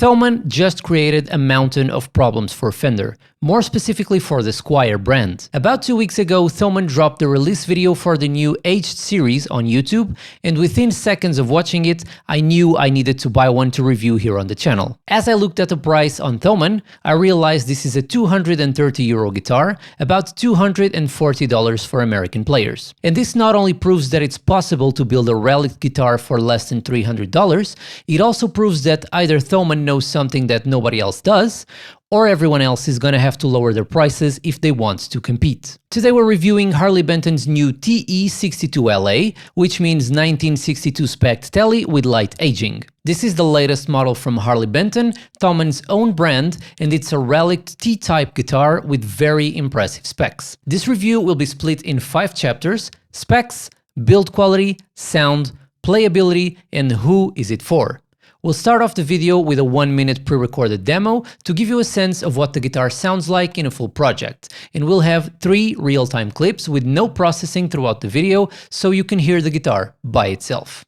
Thomann just created a mountain of problems for Fender, more specifically for the Squier brand. About 2 weeks ago, Thomann dropped the release video for the new Aged Series on YouTube, and within seconds of watching it, I knew I needed to buy one to review here on the channel. As I looked at the price on Thomann, I realized this is a €230 guitar, about $240 for American players. And this not only proves that it's possible to build a Relic'd guitar for less than $300, it also proves that either Thomann knows something that nobody else does, or everyone else is gonna have to lower their prices if they want to compete. Today we're reviewing Harley Benton's new TE-62LA, which means 1962 spec telly with light aging. This is the latest model from Harley Benton, Thomann's own brand, and it's a Relic'd T-type guitar with very impressive specs. This review will be split in 5 chapters: specs, build quality, sound, playability, and who is it for. We'll start off the video with a 1-minute pre-recorded demo to give you a sense of what the guitar sounds like in a full project, and we'll have 3 real-time clips with no processing throughout the video so you can hear the guitar by itself.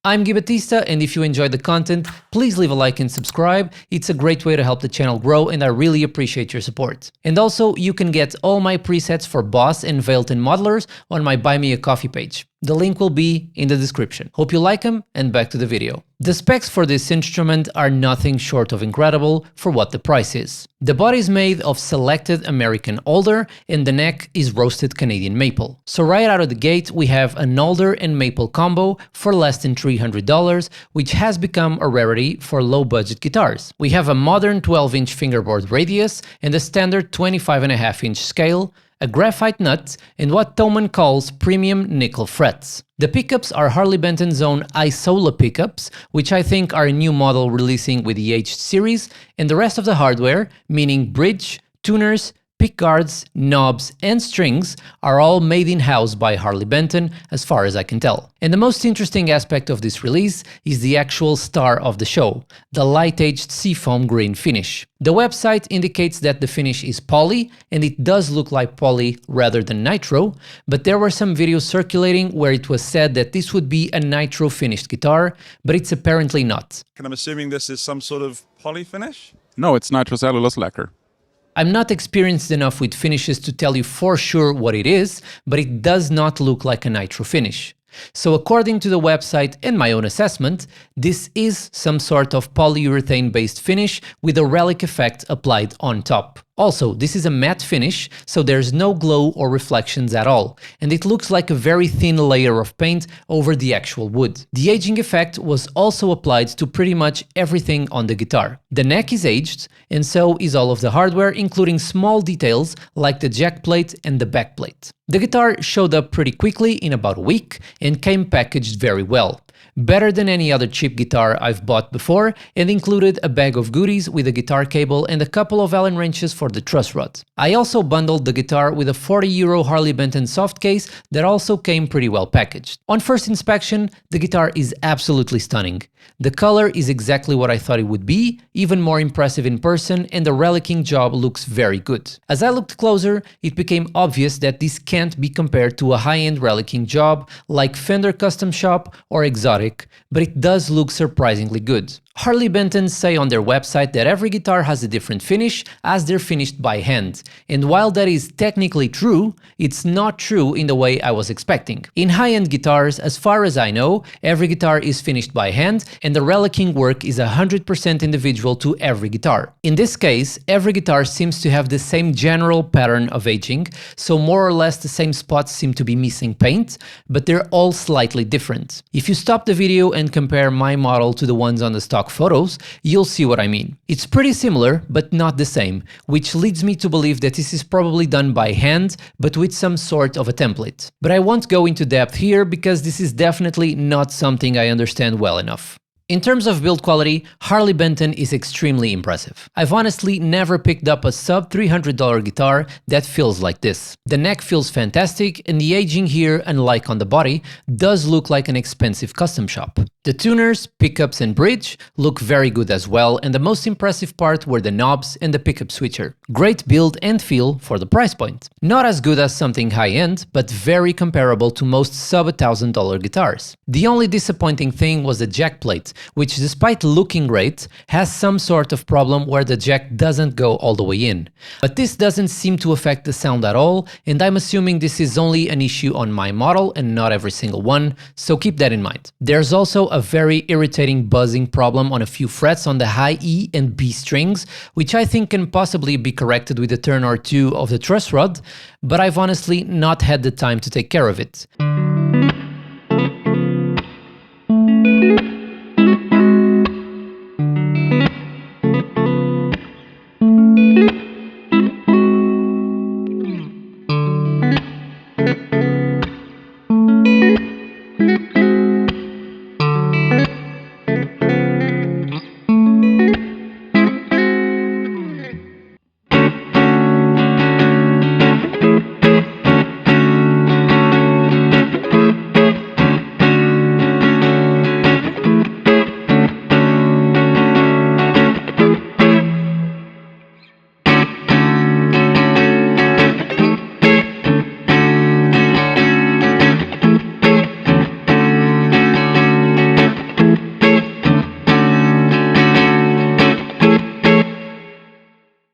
I'm Guy Batista, and if you enjoyed the content, please leave a like and subscribe. It's a great way to help the channel grow, and I really appreciate your support. And also, you can get all my presets for Boss and Valeton modelers on my Buy Me a Coffee page. The link will be in the description. Hope you like them, and back to the video. The specs for this instrument are nothing short of incredible for what the price is. The body is made of selected American alder, and the neck is roasted Canadian maple. So right out of the gate, we have an alder and maple combo for less than $300, which has become a rarity for low-budget guitars. We have a modern 12-inch fingerboard radius and a standard 25.5-inch scale, a graphite nut, and what Thomann calls premium nickel frets. The pickups are Harley Benton's own Isola pickups, which I think are a new model releasing with the Aged Series, and the rest of the hardware, meaning bridge, tuners, pick guards, knobs, and strings, are all made in-house by Harley Benton, as far as I can tell. And the most interesting aspect of this release is the actual star of the show, the light-aged Seafoam Green finish. The website indicates that the finish is poly, and it does look like poly rather than nitro, but there were some videos circulating where it was said that this would be a nitro finished guitar, but it's apparently not. And I'm assuming this is some sort of poly finish? No, it's nitrocellulose lacquer. I'm not experienced enough with finishes to tell you for sure what it is, but it does not look like a nitro finish. So according to the website and my own assessment, this is some sort of polyurethane-based finish with a relic effect applied on top. Also, this is a matte finish, so there's no glow or reflections at all, and it looks like a very thin layer of paint over the actual wood. The aging effect was also applied to pretty much everything on the guitar. The neck is aged, and so is all of the hardware, including small details like the jack plate and the back plate. The guitar showed up pretty quickly in about a week and came packaged very well. Better than any other cheap guitar I've bought before, and included a bag of goodies with a guitar cable and a couple of Allen wrenches for the truss rod. I also bundled the guitar with a €40 Harley Benton soft case that also came pretty well packaged. On first inspection, the guitar is absolutely stunning. The color is exactly what I thought it would be, even more impressive in person, and the relicing job looks very good. As I looked closer, it became obvious that this can't be compared to a high-end relicing job like Fender Custom Shop or Exotic, but it does look surprisingly good. Harley Benton say on their website that every guitar has a different finish as they're finished by hand, and while that is technically true, it's not true in the way I was expecting. In high-end guitars, as far as I know, every guitar is finished by hand and the relicing work is 100% individual to every guitar. In this case, every guitar seems to have the same general pattern of aging, so more or less the same spots seem to be missing paint, but they're all slightly different. If you stop the video and compare my model to the ones on the stock photos, you'll see what I mean. It's pretty similar, but not the same, which leads me to believe that this is probably done by hand, but with some sort of a template. But I won't go into depth here because this is definitely not something I understand well enough. In terms of build quality, Harley Benton is extremely impressive. I've honestly never picked up a sub $300 guitar that feels like this. The neck feels fantastic, and the aging here, unlike on the body, does look like an expensive custom shop. The tuners, pickups and bridge look very good as well, and the most impressive part were the knobs and the pickup switcher. Great build and feel for the price point. Not as good as something high-end, but very comparable to most sub $1,000 guitars. The only disappointing thing was the jack plate, which despite looking great, has some sort of problem where the jack doesn't go all the way in. But this doesn't seem to affect the sound at all, and I'm assuming this is only an issue on my model and not every single one, so keep that in mind. There's also a very irritating buzzing problem on a few frets on the high E and B strings, which I think can possibly be corrected with a turn or two of the truss rod, but I've honestly not had the time to take care of it.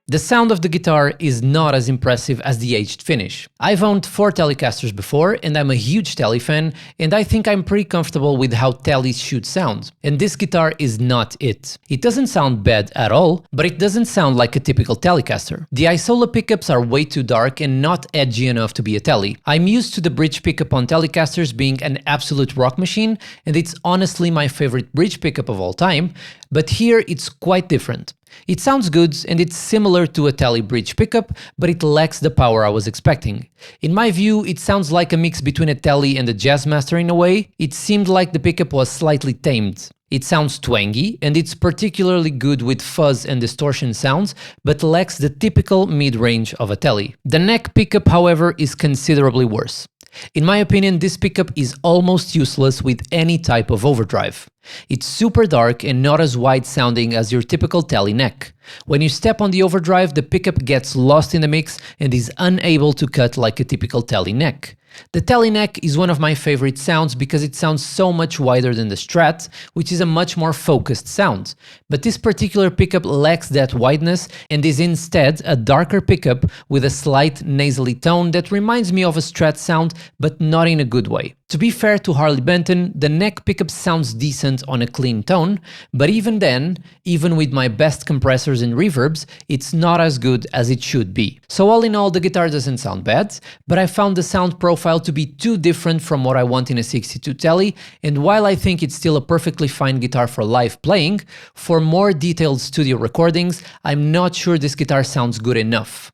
The sound of the guitar is not as impressive as the aged finish. I've owned 4 Telecasters before and I'm a huge Tele fan, and I think I'm pretty comfortable with how Teles should sound. And this guitar is not it. It doesn't sound bad at all, but it doesn't sound like a typical Telecaster. The Isola pickups are way too dark and not edgy enough to be a Tele. I'm used to the bridge pickup on Telecasters being an absolute rock machine, and it's honestly my favorite bridge pickup of all time, but here it's quite different. It sounds good and it's similar to a Tele bridge pickup, but it lacks the power I was expecting. In my view, it sounds like a mix between a Tele and a Jazzmaster in a way. It seemed like the pickup was slightly tamed. It sounds twangy, and it's particularly good with fuzz and distortion sounds, but lacks the typical mid-range of a Tele. The neck pickup, however, is considerably worse. In my opinion, this pickup is almost useless with any type of overdrive. It's super dark and not as wide sounding as your typical Tele neck. When you step on the overdrive, the pickup gets lost in the mix and is unable to cut like a typical Tele neck. The Tele neck is one of my favorite sounds because it sounds so much wider than the Strat, which is a much more focused sound. But this particular pickup lacks that wideness and is instead a darker pickup with a slight nasally tone that reminds me of a Strat sound, but not in a good way. To be fair to Harley Benton, the neck pickup sounds decent on a clean tone, but even then, even with my best compressors and reverbs, it's not as good as it should be. So all in all, the guitar doesn't sound bad, but I found the sound profile to be too different from what I want in a 62 Tele, and while I think it's still a perfectly fine guitar for live playing, for more detailed studio recordings, I'm not sure this guitar sounds good enough.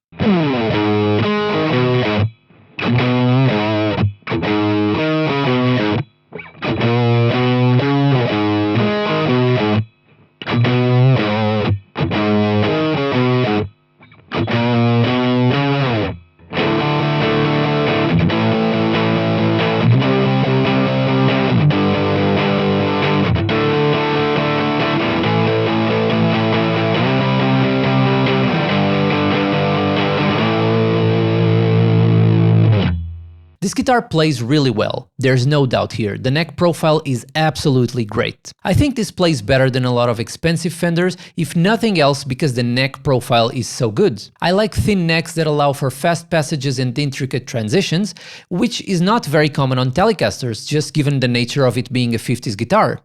This guitar plays really well, there's no doubt here, the neck profile is absolutely great. I think this plays better than a lot of expensive Fenders, if nothing else because the neck profile is so good. I like thin necks that allow for fast passages and intricate transitions, which is not very common on Telecasters, just given the nature of it being a 50s guitar.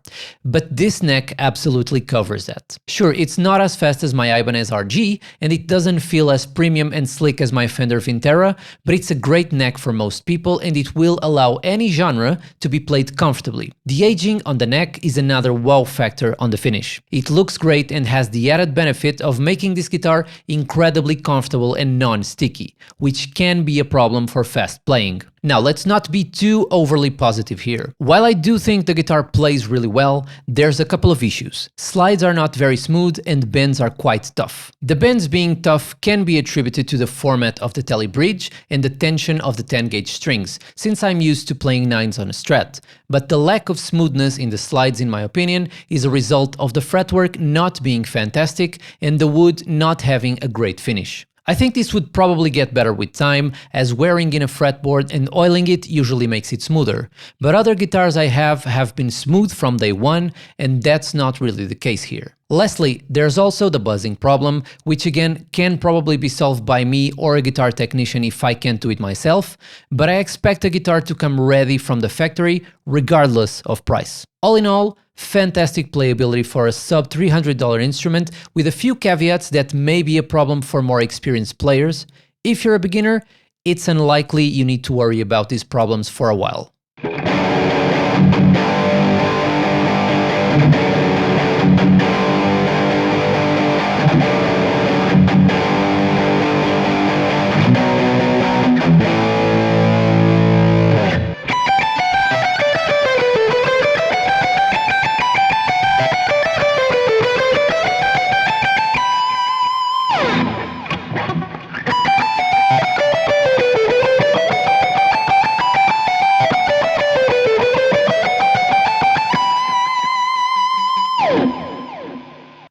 But this neck absolutely covers that. Sure, it's not as fast as my Ibanez RG, and it doesn't feel as premium and slick as my Fender Vintera, but it's a great neck for most people and it will allow any genre to be played comfortably. The aging on the neck is another wow factor on the finish. It looks great and has the added benefit of making this guitar incredibly comfortable and non-sticky, which can be a problem for fast playing. Now, let's not be too overly positive here. While I do think the guitar plays really well, there's a couple of issues. Slides are not very smooth and bends are quite tough. The bends being tough can be attributed to the format of the Tele bridge and the tension of the 10-gauge strings, since I'm used to playing 9s on a Strat. But the lack of smoothness in the slides, in my opinion, is a result of the fretwork not being fantastic and the wood not having a great finish. I think this would probably get better with time, as wearing in a fretboard and oiling it usually makes it smoother. But other guitars I have been smooth from day one, and that's not really the case here. Lastly, there's also the buzzing problem, which again can probably be solved by me or a guitar technician if I can't do it myself, but I expect a guitar to come ready from the factory regardless of price. All in all, fantastic playability for a sub $300 instrument, with a few caveats that may be a problem for more experienced players. If you're a beginner, it's unlikely you need to worry about these problems for a while.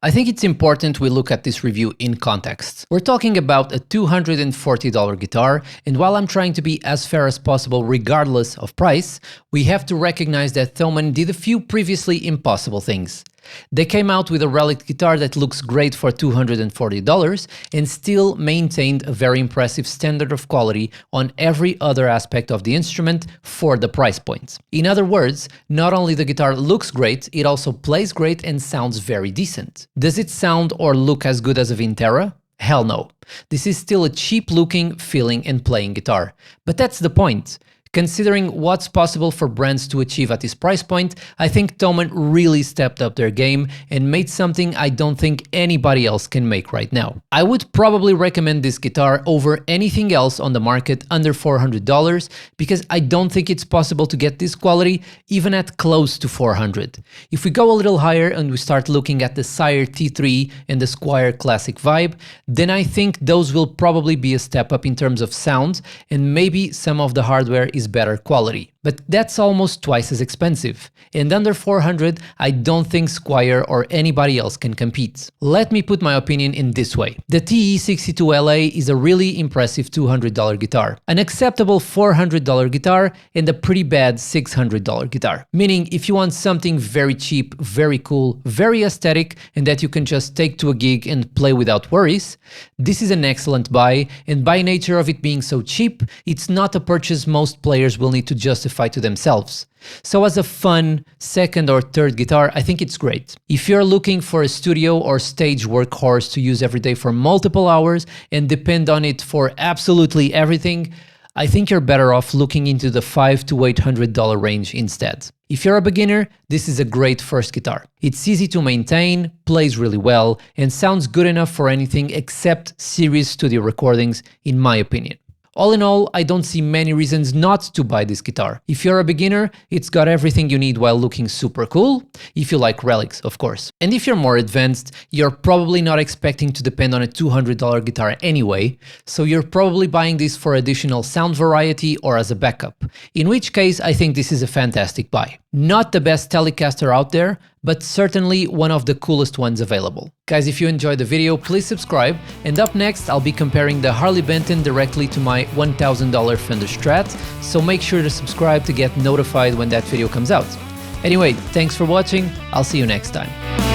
I think it's important we look at this review in context. We're talking about a $240 guitar, and while I'm trying to be as fair as possible regardless of price, we have to recognize that Thomann did a few previously impossible things. They came out with a Relic'd guitar that looks great for $240 and still maintained a very impressive standard of quality on every other aspect of the instrument for the price point. In other words, not only the guitar looks great, it also plays great and sounds very decent. Does it sound or look as good as a Vintera? Hell no. This is still a cheap looking, feeling and playing guitar. But that's the point. Considering what's possible for brands to achieve at this price point, I think Thomann really stepped up their game and made something I don't think anybody else can make right now. I would probably recommend this guitar over anything else on the market under $400 because I don't think it's possible to get this quality even at close to $400. If we go a little higher and we start looking at the Sire T3 and the Squier Classic Vibe, then I think those will probably be a step up in terms of sound, and maybe some of the hardware is better quality. But that's almost twice as expensive, and under $400 I don't think Squier or anybody else can compete. Let me put my opinion in this way. The TE-62LA is a really impressive $200 guitar, an acceptable $400 guitar, and a pretty bad $600 guitar. Meaning if you want something very cheap, very cool, very aesthetic, and that you can just take to a gig and play without worries, this is an excellent buy, and by nature of it being so cheap, it's not a purchase most players will need to justify to themselves. So as a fun second or third guitar, I think it's great. If you're looking for a studio or stage workhorse to use every day for multiple hours and depend on it for absolutely everything, I think you're better off looking into the $500 to $800 range instead. If you're a beginner, this is a great first guitar. It's easy to maintain, plays really well, and sounds good enough for anything except serious studio recordings, in my opinion. All in all, I don't see many reasons not to buy this guitar. If you're a beginner, it's got everything you need while looking super cool, if you like Relic'd, of course. And if you're more advanced, you're probably not expecting to depend on a $200 guitar anyway, so you're probably buying this for additional sound variety or as a backup, in which case I think this is a fantastic buy. Not the best Telecaster out there, but certainly one of the coolest ones available. Guys, if you enjoyed the video, please subscribe, and up next I'll be comparing the Harley Benton directly to my $1,000 Fender Strat, so make sure to subscribe to get notified when that video comes out. Anyway, thanks for watching, I'll see you next time.